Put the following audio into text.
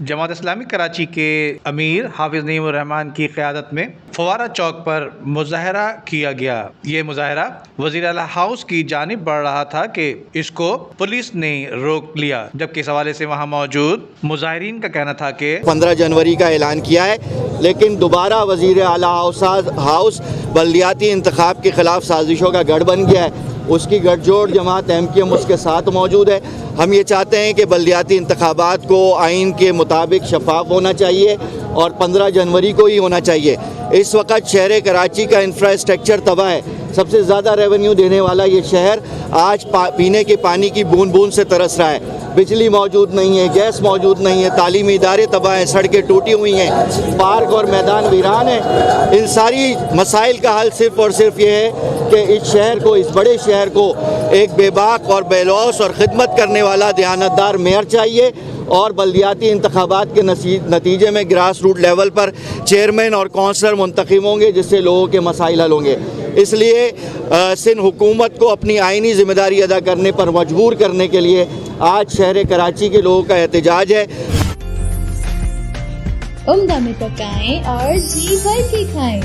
جماعت اسلامی کراچی کے امیر حافظ نعیم الرحمان کی قیادت میں فوارہ چوک پر مظاہرہ کیا گیا۔ یہ مظاہرہ وزیر اعلیٰ ہاؤس کی جانب بڑھ رہا تھا کہ اس کو پولیس نے روک لیا، جبکہ اس حوالے سے وہاں موجود مظاہرین کا کہنا تھا کہ 15 جنوری کا اعلان کیا ہے، لیکن دوبارہ وزیر اعلیٰ ہاؤس بلدیاتی انتخاب کے خلاف سازشوں کا گڑھ بن گیا ہے۔ اس کی گٹھ جوڑ جماعت MKM اس کے ساتھ موجود ہے۔ ہم یہ چاہتے ہیں کہ بلدیاتی انتخابات کو آئین کے مطابق شفاف ہونا چاہیے اور 15 جنوری کو ہی ہونا چاہیے۔ اس وقت شہر کراچی کا انفراسٹرکچر تباہ ہے۔ سب سے زیادہ ریونیو دینے والا یہ شہر آج پینے کے پانی کی بوند بوند سے ترس رہا ہے۔ بجلی موجود نہیں ہے، گیس موجود نہیں ہے، تعلیمی ادارے تباہ ہیں، سڑکیں ٹوٹی ہوئی ہیں، پارک اور میدان ویران ہیں۔ ان ساری مسائل کا حل صرف اور صرف یہ ہے کہ اس شہر کو، اس بڑے شہر کو ایک بے باک اور بے لوث اور خدمت کرنے والا دیانتدار میئر چاہیے، اور بلدیاتی انتخابات کے نتیجے میں گراس روٹ لیول پر چیئرمین اور کونسلر منتخب ہوں گے، جس سے لوگوں کے مسائل حل ہوں گے۔ اس لیے سندھ حکومت کو اپنی آئینی ذمہ داری ادا کرنے پر مجبور کرنے کے لیے آج شہر کراچی کے لوگوں کا احتجاج ہے۔ عمدہ میں پکائیں اور جی بھر کے کھائیں۔